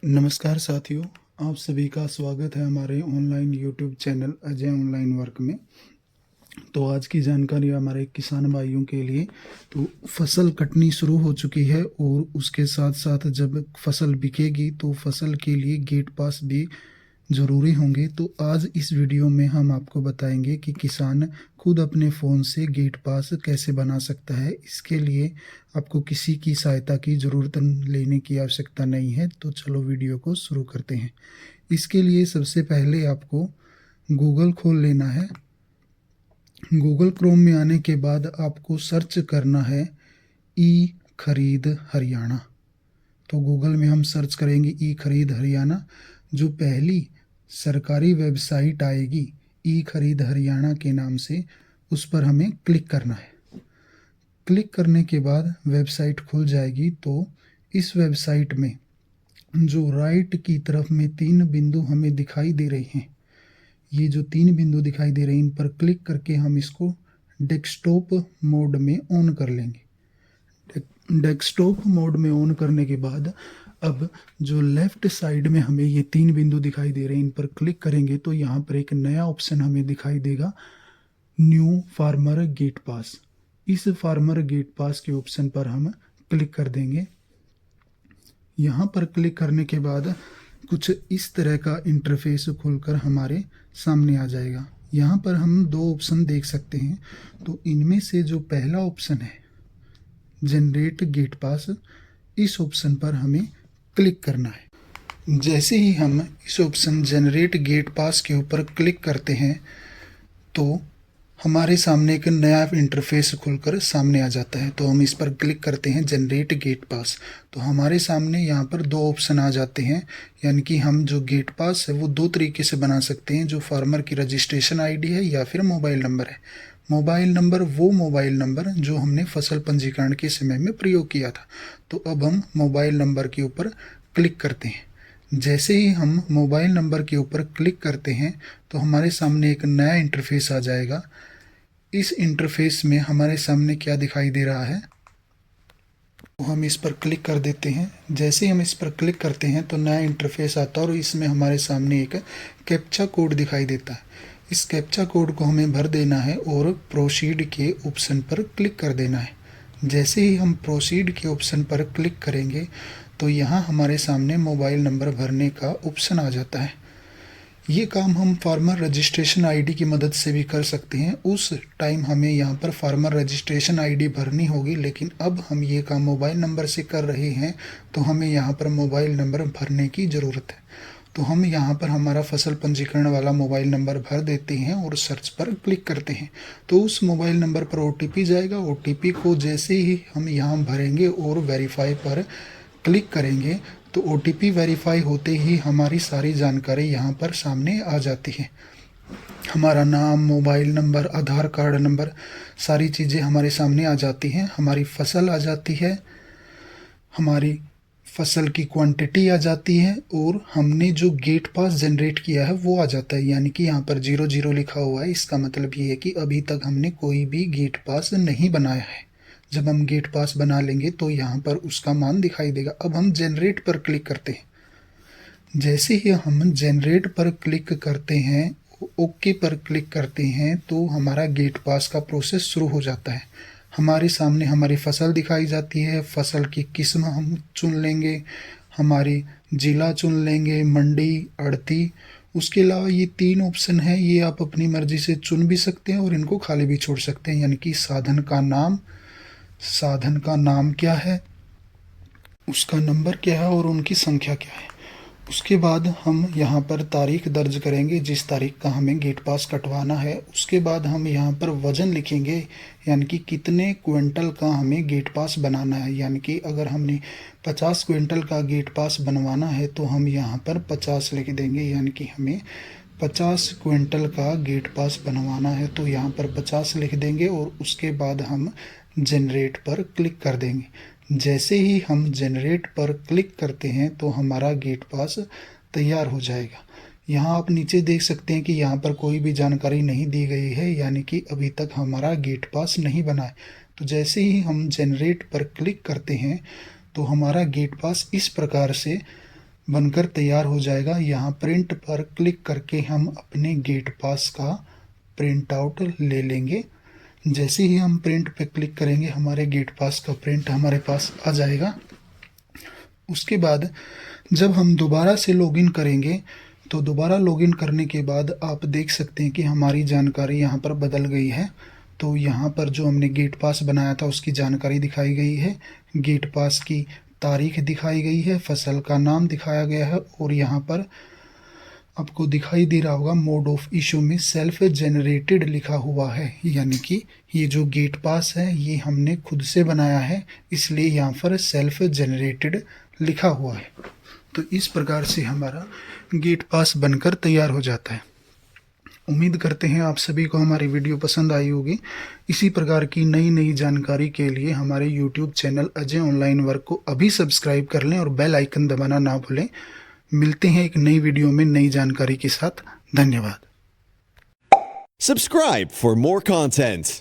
नमस्कार साथियों, आप सभी का स्वागत है हमारे online YouTube channel Ajay online work में। तो आज की जानकारी हमारे किसान भाइयों के लिए। तो फसल कटनी शुरू हो चुकी है और उसके साथ साथ जब फसल बिकेगी तो फसल के लिए गेट पास भी ज़रूरी होंगे। तो आज इस वीडियो में हम आपको बताएंगे कि किसान खुद अपने फ़ोन से गेट पास कैसे बना सकता है। इसके लिए आपको किसी की सहायता की ज़रूरत लेने की आवश्यकता नहीं है। तो चलो वीडियो को शुरू करते हैं। इसके लिए सबसे पहले आपको गूगल खोल लेना है। गूगल क्रोम में आने के बाद आपको सर्च करना है ई खरीद हरियाणा। तो गूगल में हम सर्च करेंगे ई खरीद हरियाणा। जो पहली सरकारी वेबसाइट आएगी ई खरीद हरियाणा के नाम से, उस पर हमें क्लिक करना है। क्लिक करने के बाद वेबसाइट खुल जाएगी। तो इस वेबसाइट में जो राइट की तरफ में 3 बिंदु हमें दिखाई दे रहे हैं, ये जो 3 बिंदु दिखाई दे रहे हैं, इन पर क्लिक करके हम इसको डेस्कटॉप मोड में ऑन कर लेंगे। डेस्कटॉप मोड में ऑन करने के बाद अब जो लेफ्ट साइड में हमें ये 3 बिंदु दिखाई दे रहे हैं, इन पर क्लिक करेंगे तो यहाँ पर एक नया ऑप्शन हमें दिखाई देगा, न्यू फार्मर गेट पास। इस फार्मर गेट पास के ऑप्शन पर हम क्लिक कर देंगे। यहाँ पर क्लिक करने के बाद कुछ इस तरह का इंटरफेस खुलकर हमारे सामने आ जाएगा। यहाँ पर हम 2 ऑप्शन देख सकते हैं। तो इनमें से जो पहला ऑप्शन है जनरेट गेट पास, इस ऑप्शन पर हमें क्लिक करना है। जैसे ही हम इस ऑप्शन जनरेट गेट पास के ऊपर क्लिक करते हैं तो हमारे सामने एक नया इंटरफेस खुलकर सामने आ जाता है। तो हम इस पर क्लिक करते हैं जनरेट गेट पास। तो हमारे सामने यहाँ पर 2 ऑप्शन आ जाते हैं, यानी कि हम जो गेट पास है वो 2 तरीके से बना सकते हैं, जो फार्मर की रजिस्ट्रेशन आईडी है या फिर मोबाइल नंबर है। मोबाइल नंबर वो मोबाइल नंबर जो हमने फसल पंजीकरण के समय में प्रयोग किया था। तो अब हम मोबाइल नंबर के ऊपर क्लिक करते हैं। जैसे ही हम मोबाइल नंबर के ऊपर क्लिक करते हैं तो हमारे सामने एक नया इंटरफेस आ जाएगा। इस इंटरफेस में हमारे सामने क्या दिखाई दे रहा है, तो हम इस पर क्लिक कर देते हैं। जैसे ही हम इस पर क्लिक करते हैं तो नया इंटरफेस आता है और इसमें हमारे सामने एक कैप्चा कोड दिखाई देता है। इस कैप्चा कोड को हमें भर देना है और प्रोसीड के ऑप्शन पर क्लिक कर देना है। जैसे ही हम प्रोसीड के ऑप्शन पर क्लिक करेंगे तो यहाँ हमारे सामने मोबाइल नंबर भरने का ऑप्शन आ जाता है। ये काम हम फार्मर रजिस्ट्रेशन आईडी की मदद से भी कर सकते हैं। उस टाइम हमें यहाँ पर फार्मर रजिस्ट्रेशन आईडी भरनी होगी, लेकिन अब हम ये काम मोबाइल नंबर से कर रहे हैं तो हमें यहाँ पर मोबाइल नंबर भरने की ज़रूरत है। तो हम यहाँ पर हमारा फसल पंजीकरण वाला मोबाइल नंबर भर देते हैं और सर्च पर क्लिक करते हैं। तो उस मोबाइल नंबर पर OTP जाएगा। OTP को जैसे ही हम यहाँ भरेंगे और वेरीफाई पर क्लिक करेंगे तो OTP वेरीफाई होते ही हमारी सारी जानकारी यहाँ पर सामने आ जाती है। हमारा नाम, मोबाइल नंबर, आधार कार्ड नंबर, सारी चीज़ें हमारे सामने आ जाती हैं। हमारी फसल आ जाती है, हमारी फसल की क्वांटिटी आ जाती है और हमने जो गेट पास जनरेट किया है वो आ जाता है। यानी कि यहाँ पर 00 लिखा हुआ है। इसका मतलब ये है कि अभी तक हमने कोई भी गेट पास नहीं बनाया है। जब हम गेट पास बना लेंगे तो यहाँ पर उसका मान दिखाई देगा। अब हम जनरेट पर क्लिक करते हैं। जैसे ही हम जनरेट पर क्लिक करते हैं, ओके पर क्लिक करते हैं, तो हमारा गेट पास का प्रोसेस शुरू हो जाता है। हमारे सामने हमारी फसल दिखाई जाती है। फसल की किस्म हम चुन लेंगे, हमारी ज़िला चुन लेंगे, मंडी, अड़ती। उसके अलावा ये 3 ऑप्शन हैं, ये आप अपनी मर्ज़ी से चुन भी सकते हैं और इनको खाली भी छोड़ सकते हैं। यानी कि साधन का नाम क्या है, उसका नंबर क्या है और उनकी संख्या क्या है। उसके बाद हम यहाँ पर तारीख दर्ज करेंगे, जिस तारीख का हमें गेट पास कटवाना है। उसके बाद हम यहाँ पर वज़न लिखेंगे, यानी कि कितने क्विंटल का हमें गेट पास बनाना है। यानी कि अगर हमने 50 क्विंटल का गेट पास बनवाना है तो हम यहाँ पर 50 लिख देंगे। यानी कि हमें 50 क्विंटल का गेट पास बनवाना है तो यहाँ पर 50 लिख देंगे और उसके बाद हम जनरेट पर क्लिक कर देंगे। जैसे ही हम जनरेट पर क्लिक करते हैं तो हमारा गेट पास तैयार हो जाएगा। यहाँ आप नीचे देख सकते हैं कि यहाँ पर कोई भी जानकारी नहीं दी गई है, यानी कि अभी तक हमारा गेट पास नहीं बना है। तो जैसे ही हम जनरेट पर क्लिक करते हैं तो हमारा गेट पास इस प्रकार से बनकर तैयार हो जाएगा। यहाँ प्रिंट पर क्लिक करके हम अपने गेट पास का प्रिंट आउट ले लेंगे। जैसे ही हम प्रिंट पे क्लिक करेंगे हमारे गेट पास का प्रिंट हमारे पास आ जाएगा। उसके बाद जब हम दोबारा से लॉगिन करेंगे तो दोबारा लॉगिन करने के बाद आप देख सकते हैं कि हमारी जानकारी यहाँ पर बदल गई है। तो यहाँ पर जो हमने गेट पास बनाया था उसकी जानकारी दिखाई गई है, गेट पास की तारीख दिखाई गई है, फसल का नाम दिखाया गया है और यहाँ पर आपको दिखाई दे रहा होगा मोड ऑफ इशू में सेल्फ जनरेटेड लिखा हुआ है, यानी कि ये जो गेट पास है ये हमने खुद से बनाया है, इसलिए यहाँ पर सेल्फ जनरेटेड लिखा हुआ है। तो इस प्रकार से हमारा गेट पास बनकर तैयार हो जाता है। उम्मीद करते हैं आप सभी को हमारी वीडियो पसंद आई होगी। इसी प्रकार की नई नई जानकारी के लिए हमारे YouTube channel Ajay online work को अभी सब्सक्राइब कर लें और बेल आइकन दबाना ना भूलें। मिलते हैं एक नई वीडियो में नई जानकारी के साथ। धन्यवाद। Subscribe for more content.